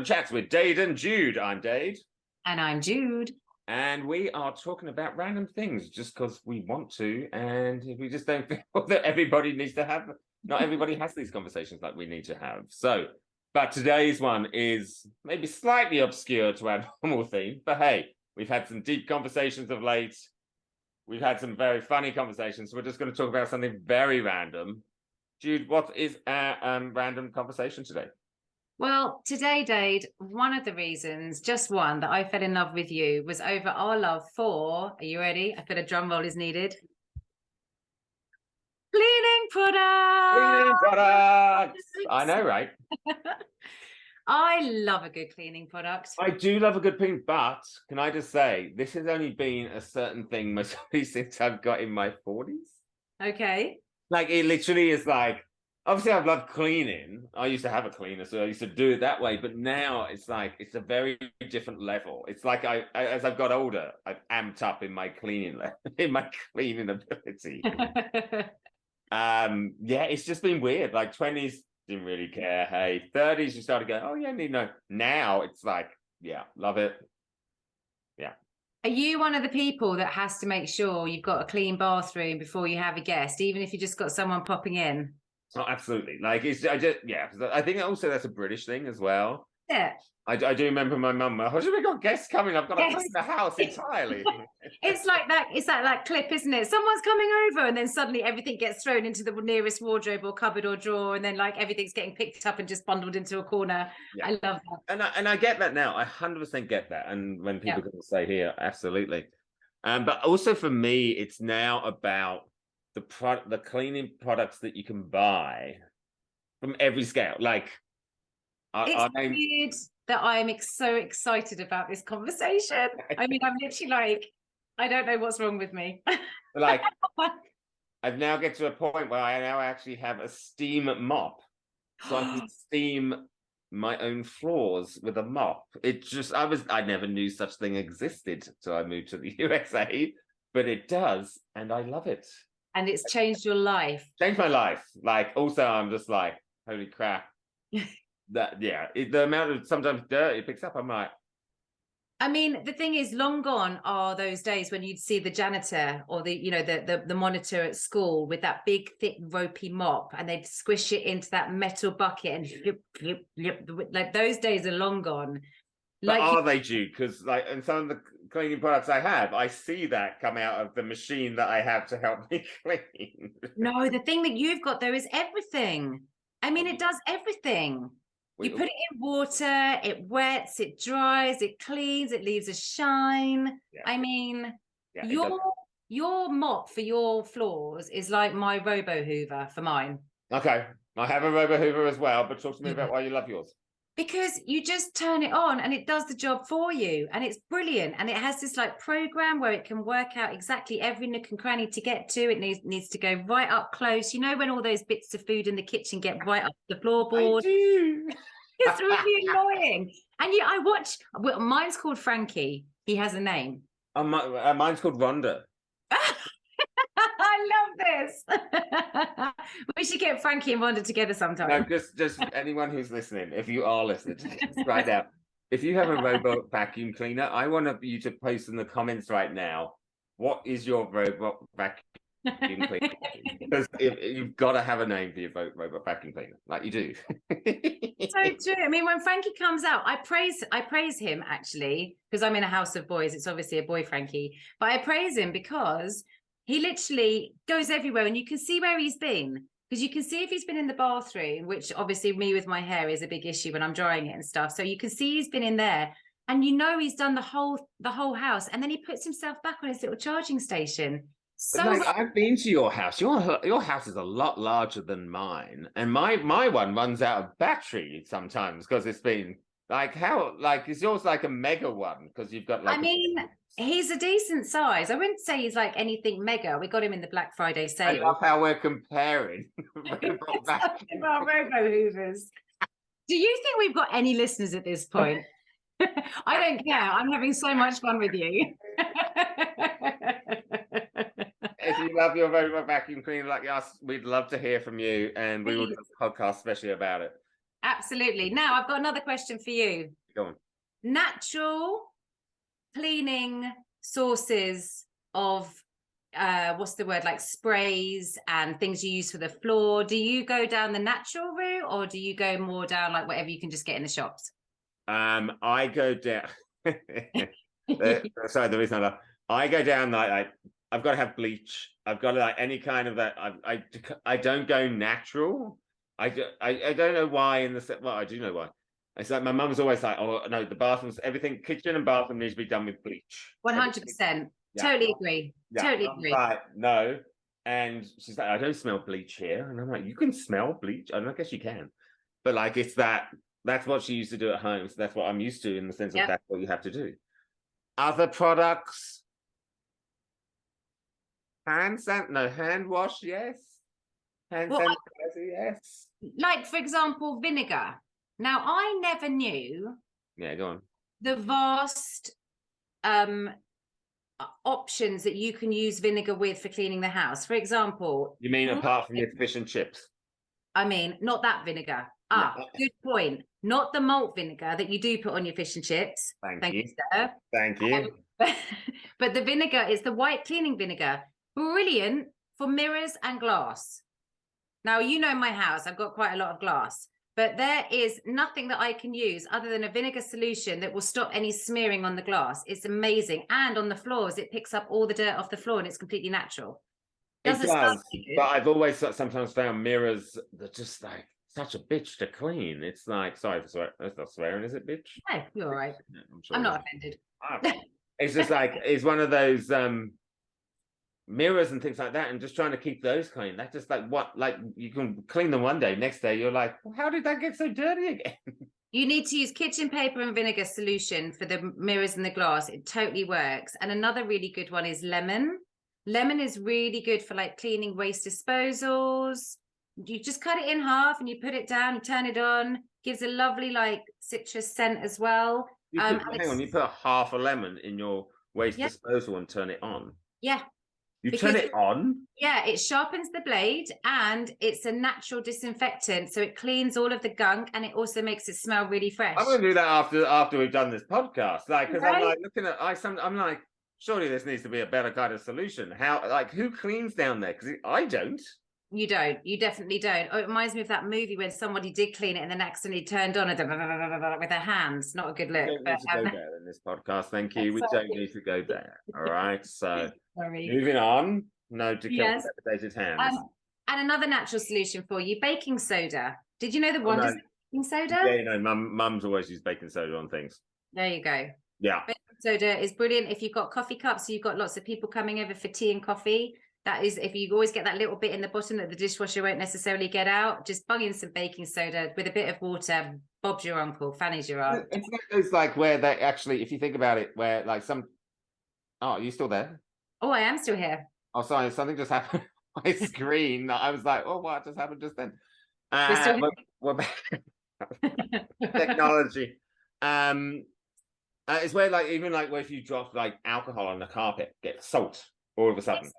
Chats with Dade and Jude. I'm Dade. And I'm Jude. And we are talking about random things just because we want to, and we just don't feel that everybody needs to have, not everybody has these conversations like we need to have. So, but today's one is maybe slightly obscure to our normal theme, but hey, we've had some deep conversations of late. We've had some very funny conversations. So we're just going to talk about something very random. Jude, what is our random conversation today? Well, today, Dade, one of the reasons, just one, that I fell in love with you was over our love for, are you ready? I feel a drum roll is needed. Cleaning products! Cleaning products! I know, right? I love a good cleaning product. I do love a good clean, but can I just say, this has only been a certain thing mostly since I've got in my 40s. Okay. Like, it literally is like, obviously I've loved cleaning. I used to have a cleaner, so I used to do it that way. But now it's like, it's a very different level. It's like as I've got older, I've amped up in my cleaning in my cleaning ability. Yeah, it's just been weird. Like 20s, didn't really care. Hey, 30s, you started going, oh yeah, need no. Now it's like, yeah, love it. Yeah. Are you one of the people that has to make sure you've got a clean bathroom before you have a guest, even if you just got someone popping in? Oh, absolutely. Like yeah. I think also that's a British thing as well. Yeah. I do remember my mum. Oh, we got guests coming. I've got to clean the house entirely. It's like that. It's that clip, isn't it? Someone's coming over, and then suddenly everything gets thrown into the nearest wardrobe or cupboard or drawer, and then like everything's getting picked up and just bundled into a corner. Yeah. I love that. And I get that now. I 100% get that. And when people can say here, absolutely. But also for me, it's now about the cleaning products that you can buy from every scale. Like, it's weird that I am so excited about this conversation. I mean, I'm literally like, I don't know what's wrong with me. Like, I've now get to a point where I now actually have a steam mop, so I can steam my own floors with a mop. It just, I never knew such thing existed till I moved to the USA, but it does, and I love it. And it's changed your life. Changed my life. Like, also, I'm just like, holy crap. The amount of sometimes dirt it picks up, I'm like, I mean, the thing is, long gone are those days when you'd see the janitor or the monitor at school with that big thick ropey mop, and they'd squish it into that metal bucket and like those days are long gone. But are they, Jude? Because like in some of the cleaning products I have, I see that come out of the machine that I have to help me clean. No, the thing that you've got though is everything. I mean, it does everything. You put it in water, it wets, it dries, it cleans, it leaves a shine. Yeah. I mean, your mop for your floors is like my Robo Hoover for mine. Okay, I have a Robo Hoover as well, but talk to me about why you love yours. Because you just turn it on and it does the job for you, and it's brilliant, and it has this like program where it can work out exactly every nook and cranny to get to. It needs to go right up close. You know when all those bits of food in the kitchen get right up the floorboard? I do. It's really annoying. And I watch. Well, mine's called Frankie. He has a name. Mine's called Rhonda. I love this. We should get Frankie and Rhonda together sometime. No, just anyone who's listening, if you are listening to this right now, if you have a robot vacuum cleaner, I want you to post in the comments right now, what is your robot vacuum cleaner? Because you've got to have a name for your robot vacuum cleaner, like you do. So true. I mean, when Frankie comes out, I praise him actually, because I'm in a house of boys. It's obviously a boy Frankie, but I praise him because he literally goes everywhere, and you can see where he's been, because you can see if he's been in the bathroom, which obviously me with my hair is a big issue when I'm drying it and stuff. So you can see he's been in there, and you know he's done the whole house, and then he puts himself back on his little charging station. So like, I've been to your house. Your house is a lot larger than mine, and my one runs out of battery sometimes because it's been like is yours like a mega one because you've got like. I mean, he's a decent size. I wouldn't say he's like anything mega. We got him in the Black Friday sale. I love how we're comparing. About Robo Hoovers. Do you think we've got any listeners at this point? I don't care. I'm having so much fun with you. If you love your robot vacuum cleaner like us, we'd love to hear from you, and we will do a podcast especially about it. Absolutely. Now I've got another question for you. Go on. Natural cleaning sources of what's the word, like sprays and things you use for the floor. Do you go down the natural route, or do you go more down like whatever you can just get in the shops? I go down. Sorry, the reason I go down like I've got to have bleach. I've got to like any kind of that. I don't go natural. I don't know why well, I do know why. It's like my mum's always like, oh no, the bathrooms, everything, kitchen and bathroom needs to be done with bleach. 100%. Totally agree. Totally agree. Like, no. And she's like, I don't smell bleach here. And I'm like, you can smell bleach? I guess you can. But like, it's that's what she used to do at home. So that's what I'm used to in the sense of that's what you have to do. Other products, hand wash, yes. Hand sanitizer, yes. Like, for example, vinegar. Now, I never knew. Yeah, go on. The vast options that you can use vinegar with for cleaning the house. For example, you mean apart from your fish and chips? I mean, not that vinegar. Good point. Not the malt vinegar that you do put on your fish and chips. Thank you, sir. Thank you. But the vinegar is the white cleaning vinegar. Brilliant for mirrors and glass. Now, you know my house, I've got quite a lot of glass, but there is nothing that I can use other than a vinegar solution that will stop any smearing on the glass. It's amazing. And on the floors, it picks up all the dirt off the floor and it's completely natural. It does, but I've always sometimes found mirrors that just like such a bitch to clean. It's like, sorry for swearing, that's not swearing, is it, bitch? No, you're all right. No, I'm not offended. It's just like, it's one of those mirrors and things like that, and just trying to keep those clean. That's just like, what, like you can clean them one day, next day you're like, well, how did that get so dirty again? You need to use kitchen paper and vinegar solution for the mirrors and the glass. It totally works. And another really good one is lemon. Lemon is really good for like cleaning waste disposals. You just cut it in half and you put it down, you turn it on, gives a lovely like citrus scent as well. Hang on, you put half a lemon in your waste disposal and turn it on. Yeah. You turn it on? Yeah, it sharpens the blade and it's a natural disinfectant. So it cleans all of the gunk and it also makes it smell really fresh. I'm going to do that after we've done this podcast. Like, because I'm like looking at, I'm like, surely this needs to be a better kind of solution. How, like, who cleans down there? Because I don't. You don't. You definitely don't. Oh, it reminds me of that movie when somebody did clean it and then accidentally turned on with their hands. Not a good look. We don't need to go there in this podcast. Thank you. We don't need to go there. All right. So moving on. No to kill separated hands. And another natural solution for you: baking soda. Did you know the wonders of baking soda? Yeah, you know, mum's always used baking soda on things. There you go. Yeah. Baking soda is brilliant if you've got coffee cups. So you've got lots of people coming over for tea and coffee. That is, if you always get that little bit in the bottom that the dishwasher won't necessarily get out, just bung in some baking soda with a bit of water. Bob's your uncle, Fanny's your aunt. It's like where they actually, if you think about it, where like some. Oh, are you still there? Oh, I am still here. Oh, sorry, something just happened on my screen. I was like, oh, what just happened just then? We're back. Technology. It's where like even like where if you drop like alcohol on the carpet, get salt all of a sudden.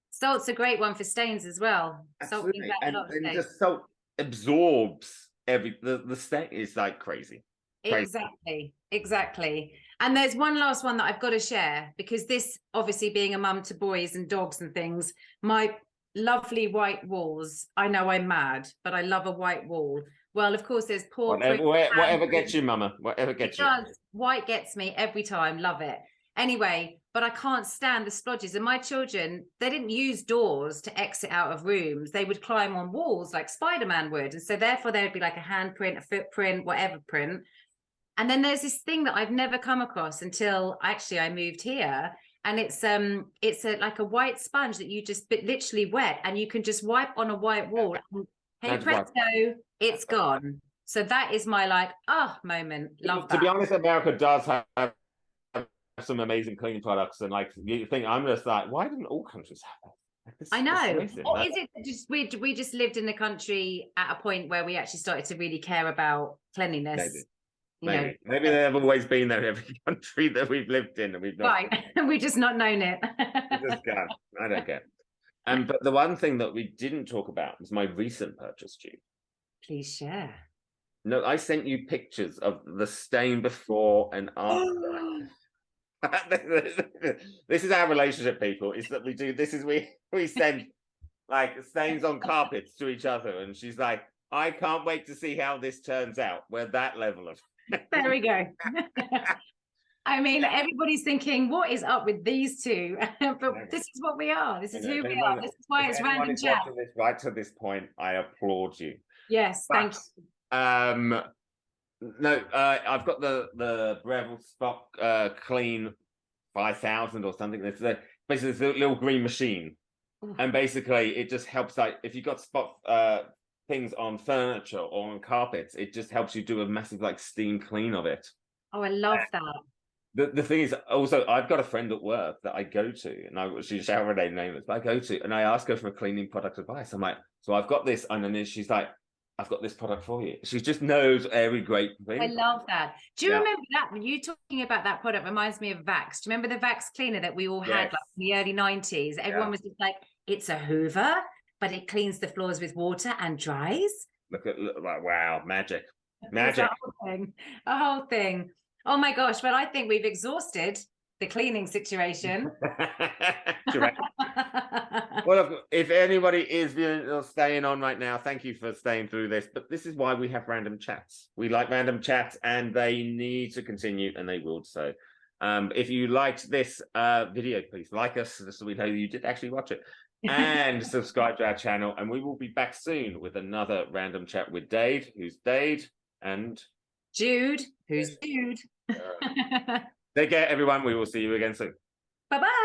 Salt's a great one for stains as well. Absolutely. Salt and just salt absorbs the stain is like crazy. Exactly. And there's one last one that I've got to share, because this, obviously being a mum to boys and dogs and things, my lovely white walls, I know I'm mad, but I love a white wall. Well, of course, there's whatever gets you, mama. Whatever gets you. White gets me every time. Love it. Anyway, but I can't stand the splodges. And my children, they didn't use doors to exit out of rooms. They would climb on walls like Spider-Man would. And so therefore there would be like a handprint, a footprint, whatever print. And then there's this thing that I've never come across until actually I moved here. And it's like a white sponge that you just literally wet and you can just wipe on a white wall. And, hey, presto, it's gone. So that is my like, moment. Love that. To be honest, America does have some amazing cleaning products, and like you think, I'm just like, why didn't all countries have that? I know. Or is it just we just lived in the country at a point where we actually started to really care about cleanliness? Maybe they've always been there in every country that we've lived in, and we've not we've just not known it. We just can't. I don't get. But the one thing that we didn't talk about was my recent purchase, Jude. Please share. No, I sent you pictures of the stain before and after. This is our relationship, people. Is that we do this? Is we send like stains on carpets to each other, and she's like, I can't wait to see how this turns out. We're that level of. There we go. I mean, everybody's thinking, what is up with these two? But this is what we are. This is who we are. This is why it's random chat. This right to this point, I applaud you. Yes, thank you. No, I've got the Breville Spot Clean 5000 or something. It's basically it's a little green machine, and basically it just helps. Like if you've got spot things on furniture or on carpets, it just helps you do a massive like steam clean of it. Oh, I love that. The thing is also I've got a friend at work that I go to, and she shall remain nameless, but I go to and I ask her for cleaning product advice. I'm like, so I've got this, and then she's like, I've got this product for you. She just knows every great thing. I love that. Do you remember that? You talking about that product reminds me of Vax. Do you remember the Vax cleaner that we all had like in the early 90s? Everyone was just like, it's a Hoover, but it cleans the floors with water and dries. Look, wow, magic. Magic. A whole thing. Oh my gosh, well, I think we've exhausted the cleaning situation. Correct. Well, if anybody is staying on right now, thank you for staying through this. But this is why we have random chats. We like random chats, and they need to continue, and they will. So, if you liked this video, please like us so we know you did actually watch it, and subscribe to our channel. And we will be back soon with another random chat with Dade, who's Dade, and Jude, who's Jude. Take care, everyone. We will see you again soon. Bye-bye.